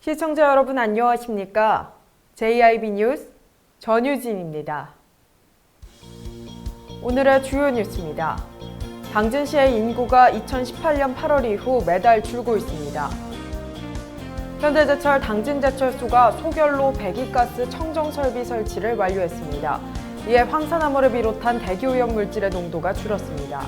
시청자 여러분 안녕하십니까? JIB 뉴스 전유진입니다. 오늘의 주요 뉴스입니다. 당진시의 인구가 2018년 8월 이후 매달 줄고 있습니다. 현대제철 당진제철소가 소결로 배기가스 청정설비 설치를 완료했습니다. 이에 황산화물을 비롯한 대기오염 물질의 농도가 줄었습니다.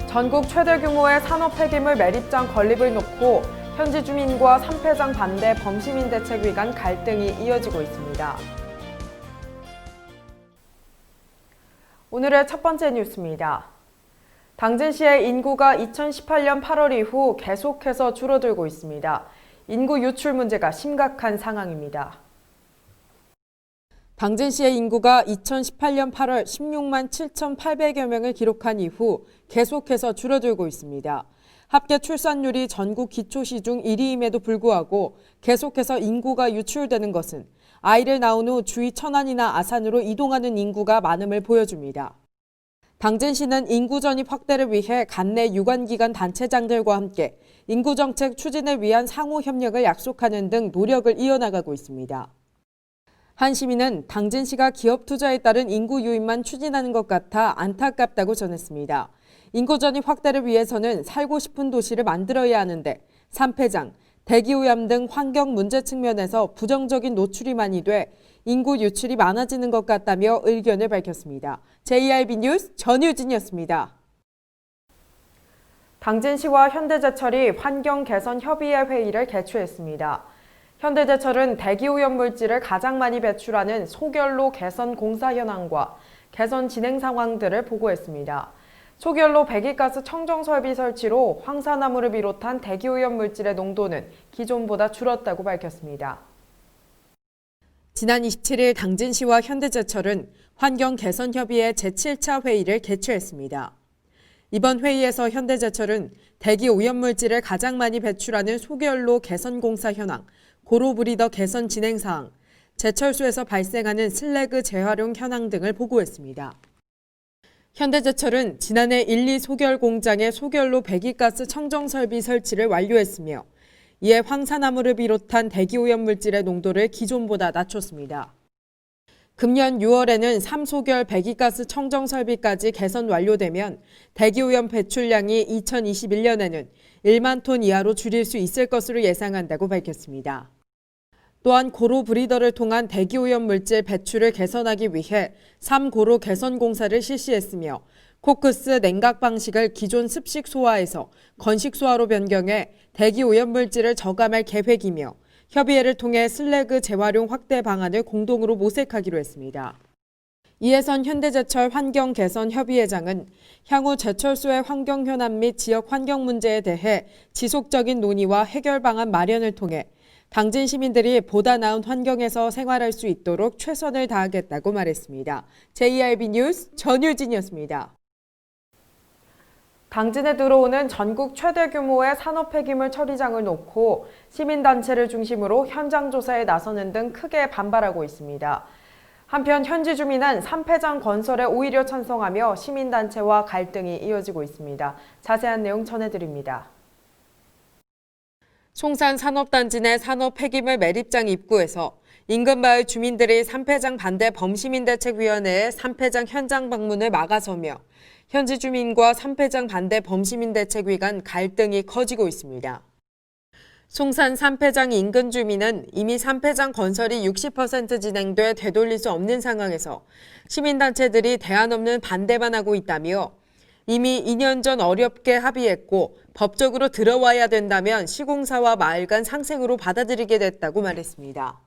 전국 최대 규모의 산업 폐기물 매립장 건립을 놓고 현지 주민과 산폐장 반대 범시민 대책위 간 갈등이 이어지고 있습니다. 오늘의 첫 번째 뉴스입니다. 당진시의 인구가 2018년 8월 이후 계속해서 줄어들고 있습니다. 인구 유출 문제가 심각한 상황입니다. 당진시의 인구가 2018년 8월 16만 7,800여 명을 기록한 이후 계속해서 줄어들고 있습니다. 합계 출산율이 전국 기초시 중 1위임에도 불구하고 계속해서 인구가 유출되는 것은 아이를 낳은 후 주위 천안이나 아산으로 이동하는 인구가 많음을 보여줍니다. 당진시는 인구 전입 확대를 위해 관내 유관기관 단체장들과 함께 인구정책 추진을 위한 상호 협력을 약속하는 등 노력을 이어나가고 있습니다. 한 시민은 당진시가 기업 투자에 따른 인구 유입만 추진하는 것 같아 안타깝다고 전했습니다. 인구 전입 확대를 위해서는 살고 싶은 도시를 만들어야 하는데 산폐장, 대기오염 등 환경 문제 측면에서 부정적인 노출이 많이 돼 인구 유출이 많아지는 것 같다며 의견을 밝혔습니다. JIB 뉴스 전유진이었습니다. 당진시와 현대제철이 환경개선협의회 회의를 개최했습니다. 현대제철은 대기오염 물질을 가장 많이 배출하는 소결로 개선 공사 현황과 개선 진행 상황들을 보고했습니다. 소결로 배기가스 청정설비 설치로 황산화물을 비롯한 대기오염 물질의 농도는 기존보다 줄었다고 밝혔습니다. 지난 27일 당진시와 현대제철은 환경개선협의회 제7차 회의를 개최했습니다. 이번 회의에서 현대제철은 대기오염 물질을 가장 많이 배출하는 소결로 개선공사 현황, 고로브리더 개선 진행 사항, 제철소에서 발생하는 슬래그 재활용 현황 등을 보고했습니다. 현대제철은 지난해 1, 2 소결 공장의 소결로 배기가스 청정설비 설치를 완료했으며 이에 황산화물을 비롯한 대기오염 물질의 농도를 기존보다 낮췄습니다. 금년 6월에는 3소결 배기가스 청정설비까지 개선 완료되면 대기오염 배출량이 2021년에는 1만 톤 이하로 줄일 수 있을 것으로 예상한다고 밝혔습니다. 또한 고로 브리더를 통한 대기오염 물질 배출을 개선하기 위해 3고로 개선 공사를 실시했으며 코크스 냉각 방식을 기존 습식 소화에서 건식 소화로 변경해 대기오염 물질을 저감할 계획이며 협의회를 통해 슬래그 재활용 확대 방안을 공동으로 모색하기로 했습니다. 이해선 현대제철 환경개선협의회장은 향후 제철소의 환경 현안 및 지역 환경 문제에 대해 지속적인 논의와 해결 방안 마련을 통해 당진 시민들이 보다 나은 환경에서 생활할 수 있도록 최선을 다하겠다고 말했습니다. JIB 뉴스 전유진이었습니다. 당진에 들어오는 전국 최대 규모의 산업 폐기물 처리장을 놓고 시민단체를 중심으로 현장 조사에 나서는 등 크게 반발하고 있습니다. 한편 현지 주민은 산폐장 건설에 오히려 찬성하며 시민단체와 갈등이 이어지고 있습니다. 자세한 내용 전해드립니다. 송산 산업단지 내 산업 폐기물 매립장 입구에서 인근 마을 주민들이 산폐장 반대 범시민대책위원회의 산폐장 현장 방문을 막아서며 현지 주민과 산폐장 반대 범시민대책위 간 갈등이 커지고 있습니다. 송산 산폐장 인근 주민은 이미 산폐장 건설이 60% 진행돼 되돌릴 수 없는 상황에서 시민단체들이 대안 없는 반대만 하고 있다며 이미 2년 전 어렵게 합의했고 법적으로 들어와야 된다면 시공사와 마을 간 상생으로 받아들이게 됐다고 말했습니다.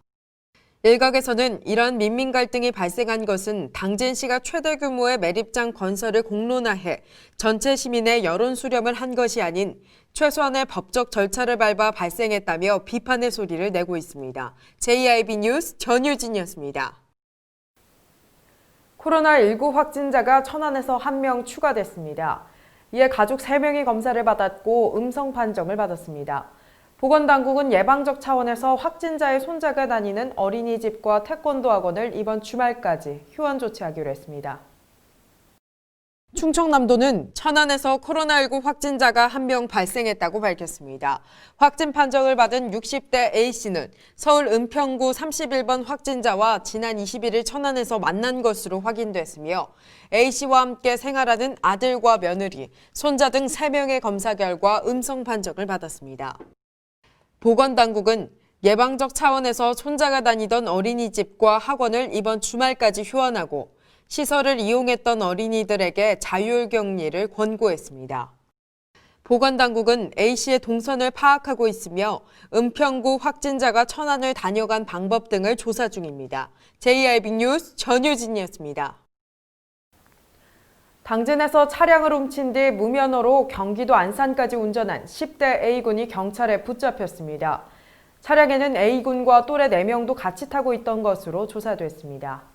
일각에서는 이런 민민 갈등이 발생한 것은 당진시가 최대 규모의 매립장 건설을 공론화해 전체 시민의 여론 수렴을 한 것이 아닌 최소한의 법적 절차를 밟아 발생했다며 비판의 소리를 내고 있습니다. JIB 뉴스 전유진이었습니다. 코로나19 확진자가 천안에서 1명 추가됐습니다. 이에 가족 3명이 검사를 받았고 음성 판정을 받았습니다. 보건당국은 예방적 차원에서 확진자의 손자가 다니는 어린이집과 태권도 학원을 이번 주말까지 휴원 조치하기로 했습니다. 충청남도는 천안에서 코로나19 확진자가 1명 발생했다고 밝혔습니다. 확진 판정을 받은 60대 A씨는 서울 은평구 31번 확진자와 지난 21일 천안에서 만난 것으로 확인됐으며 A씨와 함께 생활하는 아들과 며느리, 손자 등 3명의 검사 결과 음성 판정을 받았습니다. 보건당국은 예방적 차원에서 손자가 다니던 어린이집과 학원을 이번 주말까지 휴원하고 시설을 이용했던 어린이들에게 자율격리를 권고했습니다. 보건당국은 A씨의 동선을 파악하고 있으며 은평구 확진자가 천안을 다녀간 방법 등을 조사 중입니다. JIB 뉴스 전유진이었습니다. 당진에서 차량을 훔친 뒤 무면허로 경기도 안산까지 운전한 10대 A군이 경찰에 붙잡혔습니다. 차량에는 A군과 또래 4명도 같이 타고 있던 것으로 조사됐습니다.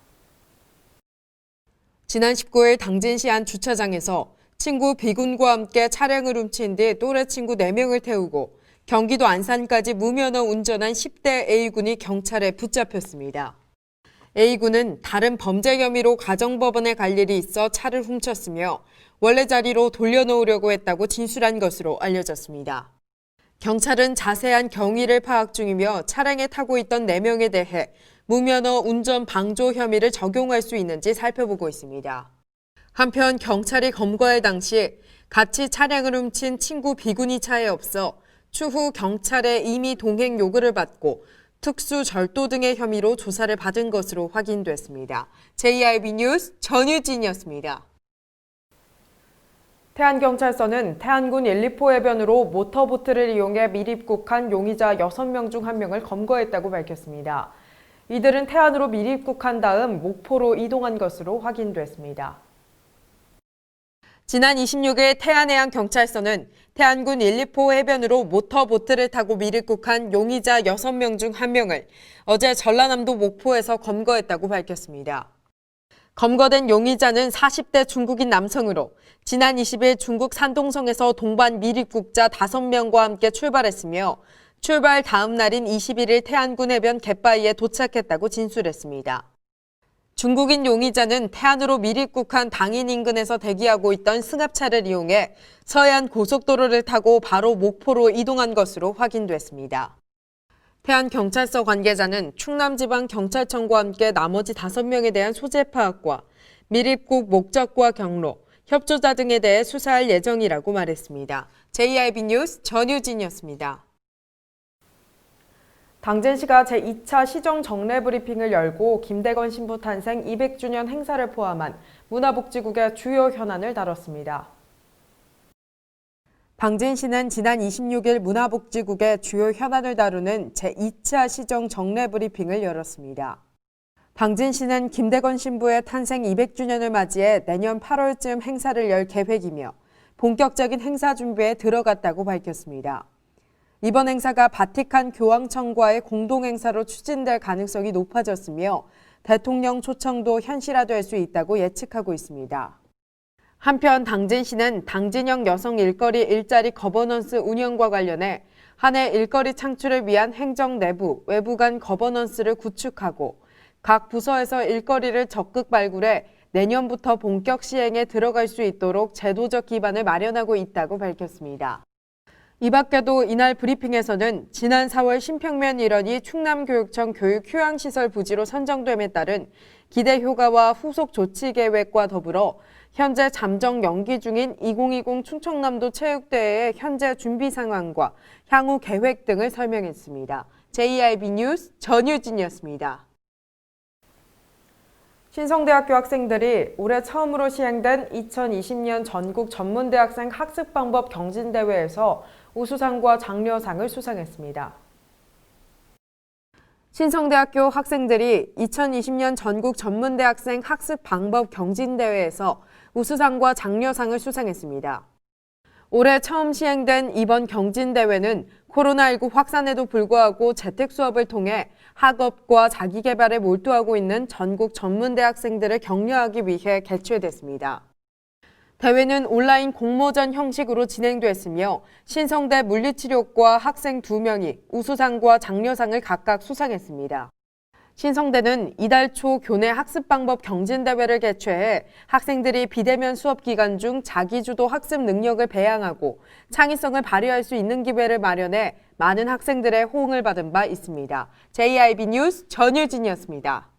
지난 19일 당진시 한 주차장에서 친구 B군과 함께 차량을 훔친 뒤 또래 친구 4명을 태우고 경기도 안산까지 무면허 운전한 10대 A군이 경찰에 붙잡혔습니다. A군은 다른 범죄 혐의로 가정법원에 갈 일이 있어 차를 훔쳤으며 원래 자리로 돌려놓으려고 했다고 진술한 것으로 알려졌습니다. 경찰은 자세한 경위를 파악 중이며 차량에 타고 있던 4명에 대해 무면허 운전 방조 혐의를 적용할 수 있는지 살펴보고 있습니다. 한편 경찰이 검거할 당시 같이 차량을 훔친 친구 B군이 차에 없어 추후 경찰에 이미 동행 요구를 받고 특수 절도 등의 혐의로 조사를 받은 것으로 확인됐습니다. JIB 뉴스 전유진이었습니다. 태안경찰서는 태안군 1,2포 해변으로 모터보트를 이용해 밀입국한 용의자 6명 중 1명을 검거했다고 밝혔습니다. 이들은 태안으로 밀입국한 다음 목포로 이동한 것으로 확인됐습니다. 지난 26일 태안해양경찰서는 태안군 1,2포 해변으로 모터보트를 타고 밀입국한 용의자 6명 중 1명을 어제 전라남도 목포에서 검거했다고 밝혔습니다. 검거된 용의자는 40대 중국인 남성으로 지난 20일 중국 산동성에서 동반 밀입국자 5명과 함께 출발했으며 출발 다음 날인 21일 태안군 해변 갯바위에 도착했다고 진술했습니다. 중국인 용의자는 태안으로 밀입국한 당인 인근에서 대기하고 있던 승합차를 이용해 서해안 고속도로를 타고 바로 목포로 이동한 것으로 확인됐습니다. 태안경찰서 관계자는 충남지방경찰청과 함께 나머지 5명에 대한 소재 파악과 밀입국 목적과 경로, 협조자 등에 대해 수사할 예정이라고 말했습니다. JIB 뉴스 전유진이었습니다. 당진시가 제2차 시정 정례 브리핑을 열고 김대건 신부 탄생 200주년 행사를 포함한 문화복지국의 주요 현안을 다뤘습니다. 당진시는 지난 26일 문화복지국의 주요 현안을 다루는 제2차 시정 정례 브리핑을 열었습니다. 당진시는 김대건 신부의 탄생 200주년을 맞이해 내년 8월쯤 행사를 열 계획이며 본격적인 행사 준비에 들어갔다고 밝혔습니다. 이번 행사가 바티칸 교황청과의 공동행사로 추진될 가능성이 높아졌으며 대통령 초청도 현실화될 수 있다고 예측하고 있습니다. 한편 당진시는 당진형 여성 일거리 일자리 거버넌스 운영과 관련해 한 해 일거리 창출을 위한 행정 내부, 외부 간 거버넌스를 구축하고 각 부서에서 일거리를 적극 발굴해 내년부터 본격 시행에 들어갈 수 있도록 제도적 기반을 마련하고 있다고 밝혔습니다. 이 밖에도 이날 브리핑에서는 지난 4월 신평면 일원이 충남교육청 교육휴양시설 부지로 선정됨에 따른 기대 효과와 후속 조치 계획과 더불어 현재 잠정 연기 중인 2020 충청남도 체육대회의 현재 준비 상황과 향후 계획 등을 설명했습니다. JIB 뉴스 전유진이었습니다. 신성대학교 학생들이 올해 처음으로 시행된 2020년 전국 전문대학생 학습방법 경진대회에서 우수상과 장려상을 수상했습니다. 신성대학교 학생들이 2020년 전국 전문대학생 학습방법 경진대회에서 우수상과 장려상을 수상했습니다. 올해 처음 시행된 이번 경진대회는 코로나19 확산에도 불구하고 재택수업을 통해 학업과 자기개발에 몰두하고 있는 전국 전문대학생들을 격려하기 위해 개최됐습니다. 대회는 온라인 공모전 형식으로 진행됐으며 신성대 물리치료과 학생 2명이 우수상과 장려상을 각각 수상했습니다. 신성대는 이달 초 교내 학습 방법 경진 대회를 개최해 학생들이 비대면 수업 기간 중 자기주도 학습 능력을 배양하고 창의성을 발휘할 수 있는 기회를 마련해 많은 학생들의 호응을 받은 바 있습니다. JIB 뉴스 전유진이었습니다.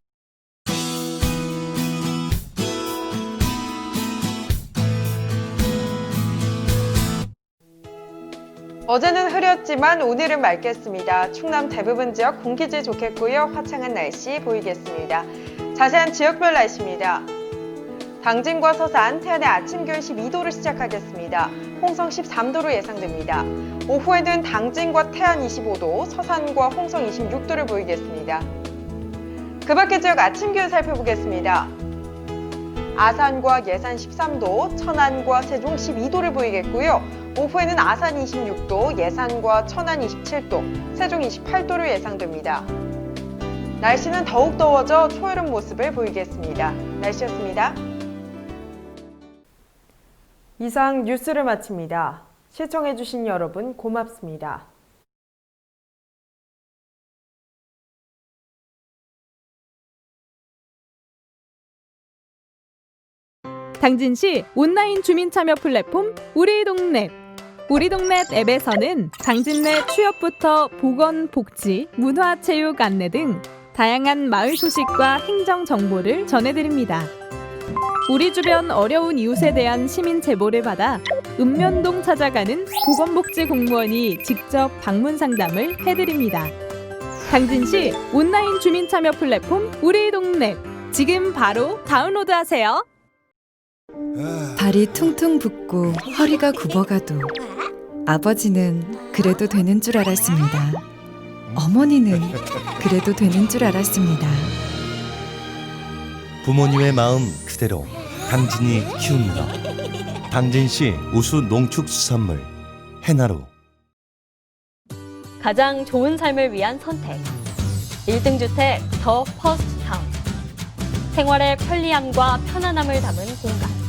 어제는 흐렸지만 오늘은 맑겠습니다. 충남 대부분 지역 공기질 좋겠고요. 화창한 날씨 보이겠습니다. 자세한 지역별 날씨입니다. 당진과 서산, 태안의 아침 기온 12도로 시작하겠습니다. 홍성 13도로 예상됩니다. 오후에는 당진과 태안 25도, 서산과 홍성 26도를 보이겠습니다. 그 밖의 지역 아침 기온 살펴보겠습니다. 아산과 예산 13도, 천안과 세종 12도를 보이겠고요. 오후에는 아산 26도, 예산과 천안 27도, 세종 28도로 예상됩니다. 날씨는 더욱 더워져 초여름 모습을 보이겠습니다. 날씨였습니다. 이상 뉴스를 마칩니다. 시청해주신 여러분 고맙습니다. 당진시 온라인 주민참여 플랫폼 우리동네. 우리동네 앱에서는 당진 내 취업부터 보건, 복지, 문화, 체육 안내 등 다양한 마을 소식과 행정 정보를 전해드립니다. 우리 주변 어려운 이웃에 대한 시민 제보를 받아 읍면동 찾아가는 보건복지 공무원이 직접 방문 상담을 해드립니다. 당진시 온라인 주민참여 플랫폼 우리동네. 지금 바로 다운로드하세요. 발이 퉁퉁 붓고 허리가 굽어가도 아버지는 그래도 되는 줄 알았습니다. 어머니는 그래도 되는 줄 알았습니다. 부모님의 마음 그대로 당진이 키웁니다. 당진시 우수 농축수산물 해나루. 가장 좋은 삶을 위한 선택. 1등 주택 더 퍼스트 타운. 생활의 편리함과 편안함을 담은 공간.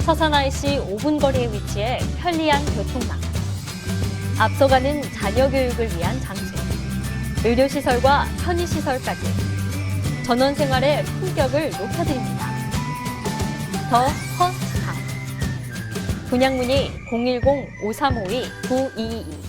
서산 IC 5분 거리에 위치해 편리한 교통망. 앞서가는 자녀 교육을 위한 장치. 의료시설과 편의시설까지. 전원 생활의 품격을 높여드립니다. 더 퍼스트 타운. 분양 문의 010-5352-9222